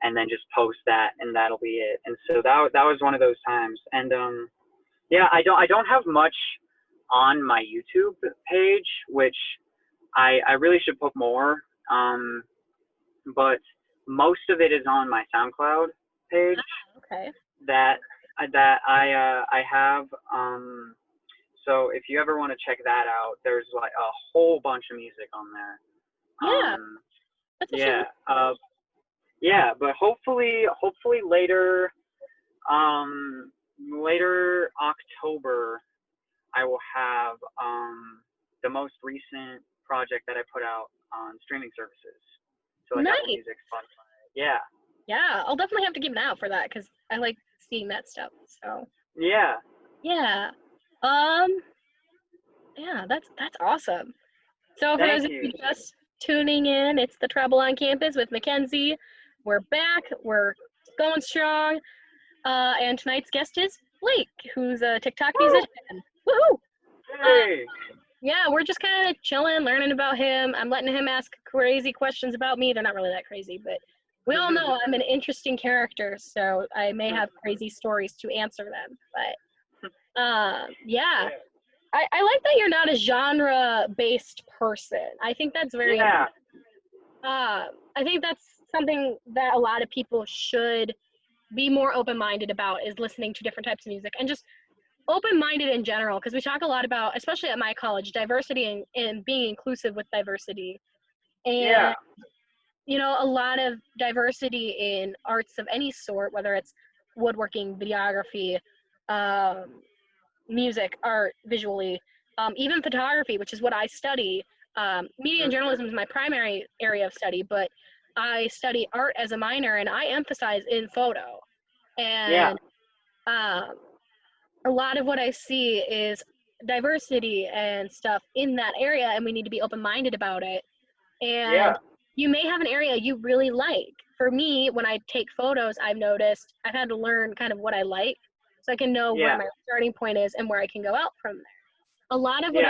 and then just post that and that'll be it. And so that was one of those times. And yeah, I don't have much on my YouTube page, which I really should put more. Um, but most of it is on my SoundCloud page Okay. that I have. So if you ever want to check that out, there's like a whole bunch of music on there. Yeah, that's a shame. Yeah, yeah, but hopefully um, later October, I will have the most recent project that I put out on streaming services. So like Apple Nice. Music, Spotify. Yeah. Yeah, I'll definitely have to keep an eye out for that because I like seeing that stuff. So Yeah. yeah. Um, yeah, that's awesome. So for those Thank of you. you just tuning in, it's the Treble on Campus with Makenzee. We're back. We're going strong. And tonight's guest is Blake, who's a TikTok Woo! musician. Woohoo! Uh, Hey. yeah, we're just kind of chilling, learning about him. I'm letting him ask crazy questions about me. They're not really that crazy, but we all know I'm an interesting character, so I may have crazy stories to answer them. But yeah, Yeah. I like that you're not a genre-based person. I think that's very Yeah. important. I think that's something that a lot of people should be more open-minded about is listening to different types of music and just open-minded in general because we talk a lot about, especially at my college, diversity and being inclusive with diversity. Yeah. And a lot of diversity in arts of any sort, whether it's woodworking, videography, um, music, art, visually, even photography, which is what I study. Media and journalism is my primary area of study, but I study art as a minor, and I emphasize in photo. Yeah. And um, a lot of what I see is diversity and stuff in that area, and we need to be open-minded about it. And you may have an area you really like. For me, when I take photos, I've noticed I've had to learn kind of what I like so I can know where my starting point is and where I can go out from there. A lot of what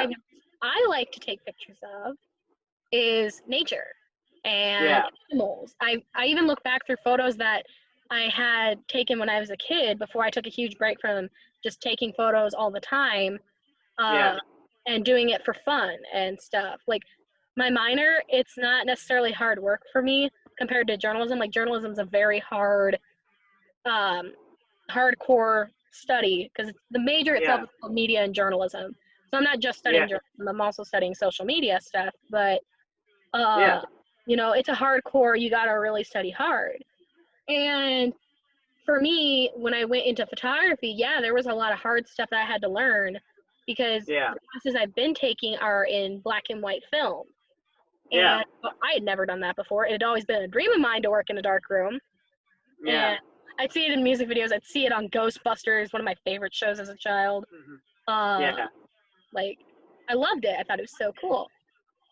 I like to take pictures of is nature and animals. I even look back through photos that I had taken when I was a kid before I took a huge break from just taking photos all the time and doing it for fun and stuff. Like my minor, it's not necessarily hard work for me compared to journalism. Like journalism is a very hard, hardcore study because the major itself is called media and journalism. So I'm not just studying journalism, I'm also studying social media stuff, but you know, it's a hardcore, you gotta really study hard. And for me, when I went into photography, there was a lot of hard stuff that I had to learn because the classes I've been taking are in black and white film. And I had never done that before. It had always been a dream of mine to work in a dark room. And I'd see it in music videos. I'd see it on Ghostbusters, one of my favorite shows as a child. Like, I loved it. I thought it was so cool.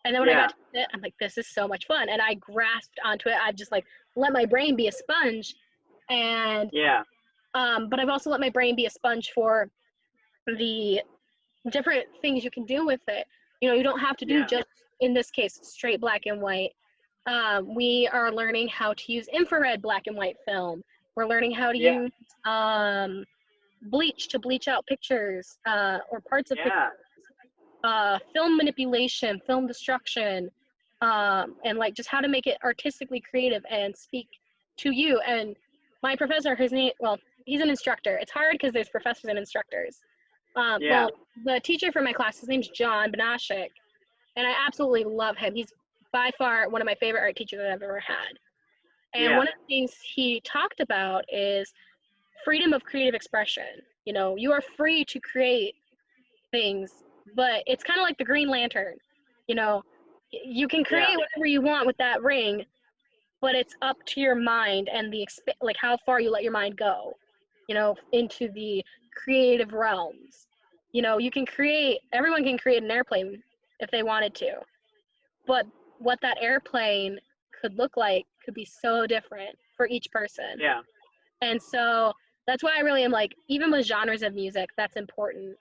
And then when I got to it, I'm like, this is so much fun. And I grasped onto it. I've just, like, let my brain be a sponge. And, but I've also let my brain be a sponge for the different things you can do with it. You know, you don't have to do just, in this case, straight black and white. We are learning how to use infrared black and white film. We're learning how to use bleach to bleach out pictures or parts of pictures. Film manipulation, film destruction, and like just how to make it artistically creative and speak to you. And my professor, his name, well, he's an instructor. It's hard because there's professors and instructors. Well, the teacher for my class, his name's John Benashik, and I absolutely love him. He's by far one of my favorite art teachers that I've ever had. And one of the things he talked about is freedom of creative expression. You know, you are free to create things, but it's kind of like the Green Lantern. You know, you can create whatever you want with that ring, but it's up to your mind and the like how far you let your mind go, you know, into the creative realms. You know, you can create, everyone can create an airplane if they wanted to, but what that airplane could look like could be so different for each person. And so that's why I really am like, even with genres of music, that's important.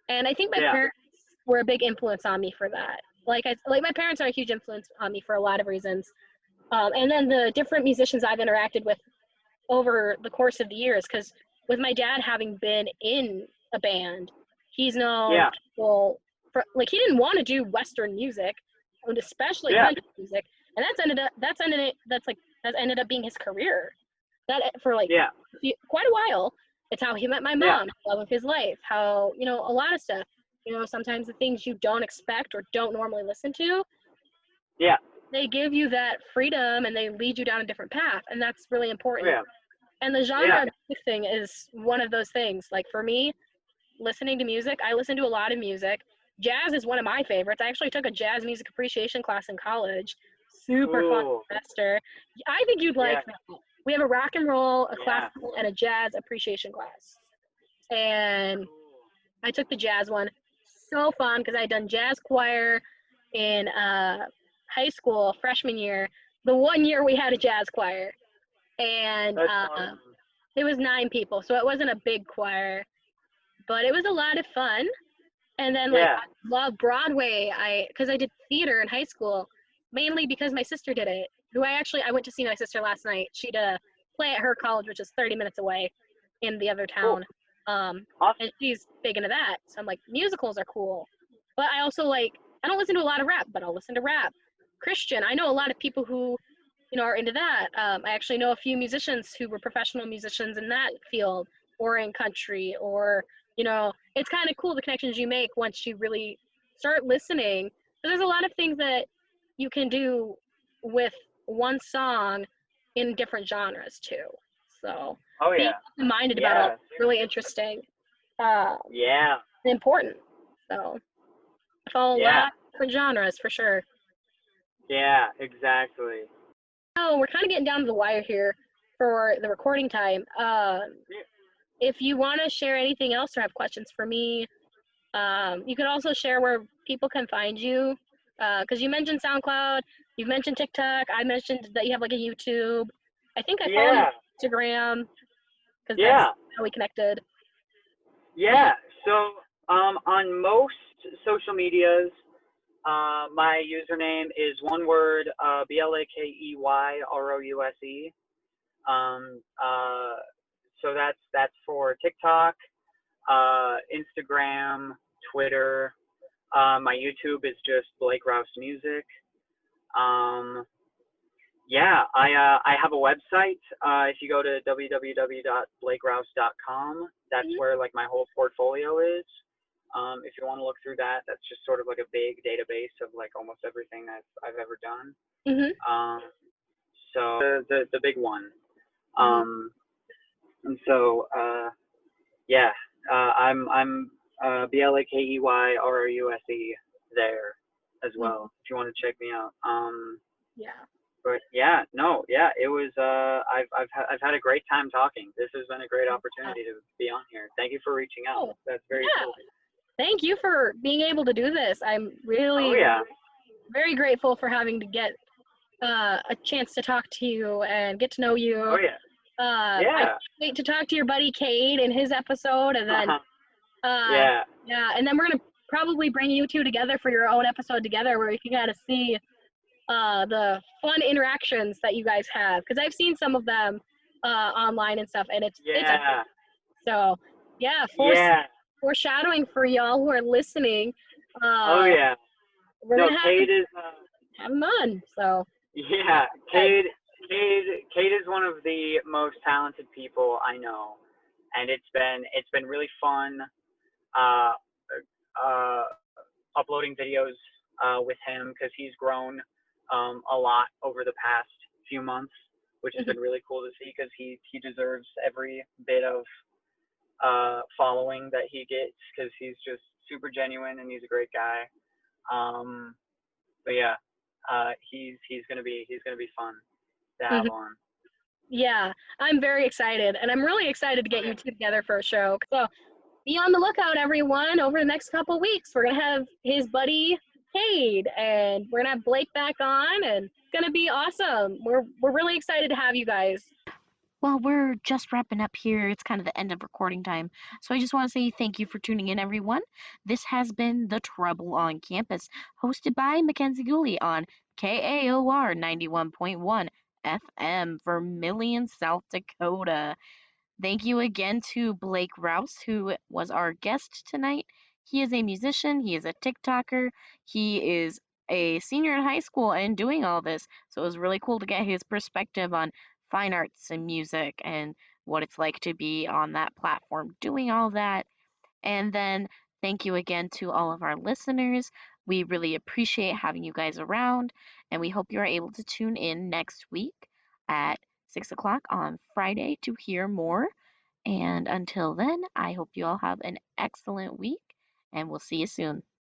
And I think my parents were a big influence on me for that. Like my parents are a huge influence on me for a lot of reasons. And then the different musicians I've interacted with over the course of the years, because with my dad having been in a band, he's known people for, like, he didn't want to do Western music, and especially country music, and that's ended up being his career. That for like quite a while. It's how he met my mom, love of his life, how, you know, a lot of stuff. You know, sometimes the things you don't expect or don't normally listen to, they give you that freedom and they lead you down a different path, and that's really important. And the genre thing is one of those things. Like for me, listening to music, I listen to a lot of music. Jazz is one of my favorites. I actually took a jazz music appreciation class in college. Super fun semester. I think you'd like that. We have a rock and roll, a classical, and a jazz appreciation class. And I took the jazz one. So fun because I had done jazz choir in high school, freshman year. The one year we had a jazz choir. And it was 9 people, so it wasn't a big choir. But it was a lot of fun. And then, like, I love Broadway. Because I did theater in high school, mainly because my sister did it. I went to see my sister last night. She did a play at her college, which is 30 minutes away in the other town. Awesome. And she's big into that. So I'm like, musicals are cool. But I also I don't listen to a lot of rap, but I'll listen to rap. Christian, I know a lot of people who, you know, are into that. I actually know a few musicians who were professional musicians in that field or in country, or, you know, it's kind of cool the connections you make once you really start listening. But there's a lot of things that you can do with one song in different genres too. So being open-minded about all that's really interesting. Important. So I follow a lot of different genres for sure. Yeah, exactly. Oh, we're kind of getting down to the wire here for the recording time. If you want to share anything else or have questions for me, you could also share where people can find you. Because you mentioned SoundCloud, You've mentioned TikTok. I mentioned that you have like a YouTube. I think I follow you Yeah. on Instagram because that's Yeah. how we connected. Yeah. So on most social medias, my username is one word, BLAKEYROUSE. Um, uh, so that's for TikTok, Instagram, Twitter. My YouTube is just Blake Rouse Music. Yeah, I have a website. If you go to www.blakerouse.com, that's Mhm. where like my whole portfolio is. If you want to look through that, that's just sort of like a big database of like almost everything I've ever done. Mhm. So the big one. Mhm. And so yeah, I'm BLAKEYROUSE there as Mhm. well. If you want to check me out. Yeah. But yeah, no, yeah, it was. I've had a great time talking. This has been a great opportunity to be on here. Thank you for reaching out. Oh, That's very yeah. cool. Thank you for being able to do this. I'm Oh really yeah, very grateful for having to get a chance to talk to you and get to know you. oh yeah, I yeah, can't wait to talk to your buddy Cade in his episode, and then yeah, yeah, and then we're gonna probably bring you two together for your own episode together, where you can kind of see the fun interactions that you guys have, because I've seen some of them online and stuff, and it's yeah, so yeah, yeah. foreshadowing for y'all who are listening. Oh Uh, yeah. we're No, gonna Cade is. have them on. So Yeah, yeah. Cade is one of the most talented people I know, and it's been really fun. Uh, uh, Uploading videos with him because he's grown a lot over the past few months, which has Mhm. been really cool to see because he deserves every bit of following that he gets because he's just super genuine and he's a great guy. But yeah, he's gonna be fun to have Mhm. on. Yeah, I'm very excited, and I'm really excited to get you two together for a show. So be on the lookout, everyone. Over the next couple weeks, we're gonna have his buddy Cade, and we're gonna have Blake back on, and it's gonna be awesome. We're really excited to have you guys. Well, we're just wrapping up here. It's kind of the end of recording time. So I just want to say thank you for tuning in, everyone. This has been The Treble on Campus, hosted by Makenzee Gooley on KAOR 91.1 FM, Vermillion, South Dakota. Thank you again to Blake Rouse, who was our guest tonight. He is a musician, he is a TikToker, he is a senior in high school and doing all this. So it was really cool to get his perspective on fine arts and music and what it's like to be on that platform doing all that. And then thank you again to all of our listeners. We really appreciate having you guys around, and we hope you are able to tune in next week at 6 o'clock on Friday to hear more. And until then, I hope you all have an excellent week, and we'll see you soon.